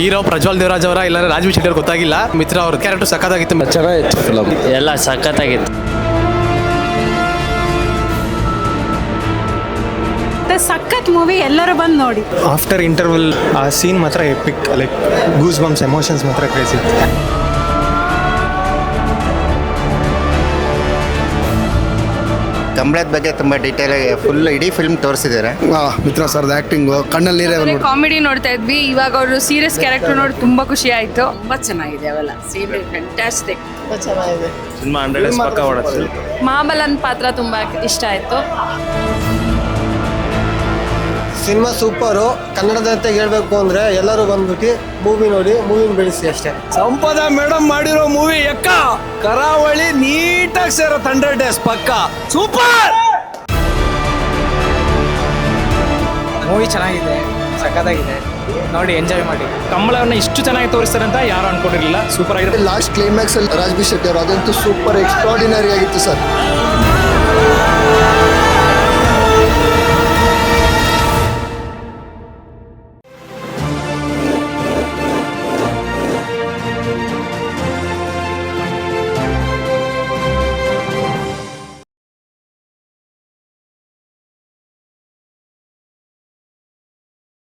Hero Prajwal Devaraj ಅವರ ಇಲ್ಲ ರಾಜ್ಬಿ ಶೆಟ್ಟಿ ಅವ್ರ ಗೊತ್ತಾಗಿಲ್ಲ. ಮಿತ್ರ ಅವ್ರ ಕ್ಯಾರೆಕ್ಟರ್ ಸಖತ್ತಾಗಿತ್ತು. ಚೆನ್ನಾಗಿತ್ತು ಫಿಲಮ್ ಎಲ್ಲ ಸಖತ್ತಾಗಿತ್ತು. ಸಖತ್ ಮೂವಿ, ಎಲ್ಲರೂ ಬಂದು ನೋಡಿ. ಆಫ್ಟರ್ ಇಂಟರ್ವಲ್ ಆ ಸೀನ್ ಮಾತ್ರ EPIC, like goose bumps emotions ಮಾತ್ರ ಕ್ರೇಜಿ ಇತ್ತು. ಕಂಬಳದ ಬಗ್ಗೆ ತುಂಬ ಡೀಟೇಲ್ ಆಗಿ ಫುಲ್ ಇಡೀ ಫಿಲ್ಮ್ ತೋರಿಸಿದ್ದಾರೆ. ಮಿತ್ರ ಸರ್ ಆಕ್ಟಿಂಗು ಕಣ್ಣಲ್ಲಿ ನೀರೇ ಬಂದ್ಬಿಟ್ಟು. ಕಾಮಿಡಿ ನೋಡ್ತಾ ಇದ್ವಿ, ಇವಾಗ ಅವರು ಸೀರಿಯಸ್ ಕ್ಯಾರೆಕ್ಟರ್ ನೋಡಿ ತುಂಬಾ ಖುಷಿ ಆಯ್ತು. ತುಂಬಾ ಚೆನ್ನಾಗಿದೆ ಅವೆಲ್ಲ ಸೀನ್ ಫ್ಯಾಂಟಾಸ್ಟಿಕ್. ತುಂಬ ಚೆನ್ನಾಗಿದೆ ಸಿನಿಮಾ 100 ಪಕ್ಕ ಹೊಡೆದು. ಮಹಾಬಲನ್ ಪಾತ್ರ ತುಂಬಾ ಇಷ್ಟ ಆಯ್ತು. Cinema super. ಕನ್ನಡದಂತೆ ಹೇಳ್ಬೇಕು ಅಂದ್ರೆ ಎಲ್ಲರೂ ಬಂದ್ಬಿಟ್ಟು ಮೂವಿ ನೋಡಿ ಮೂವಿನ ಬೆಳೆಸಿ ಅಷ್ಟೇ. ಸಂಪದ ಮೇಡಮ್ ಮಾಡಿರೋ ಮೂವಿ ಎಕ್ಕ ಕರಾವಳಿ ನೀಟಾಗಿ ಸೇರೋ 100 ಡೇಸ್ ಪಕ್ಕ ಸೂಪರ್. ಮೂವಿ ಚೆನ್ನಾಗಿದೆ, ಸಖತ್ತಾಗಿದೆ, ನೋಡಿ ಎಂಜಾಯ್ ಮಾಡಿ. ಕಂಬಳವನ್ನ ಇಷ್ಟು ಚೆನ್ನಾಗಿ ತೋರಿಸ್ತಾರೆ ಅಂತ ಯಾರು ಅನ್ಕೊಂಡಿರಲಿಲ್ಲ. ಸೂಪರ್ ಆಗಿದೆ. ಲಾಸ್ಟ್ ಕ್ಲೈಮ್ಯಾಕ್ಸ್ ಅಲ್ಲಿ ರಾಜ್ಬಿ ಶೆಟ್ಟಿ ಅವರು ಅದಂತೂ ಸೂಪರ್ ಎಕ್ಸ್ಟ್ರಾರ್ಡಿನರಿ ಆಗಿತ್ತು ಸರ್.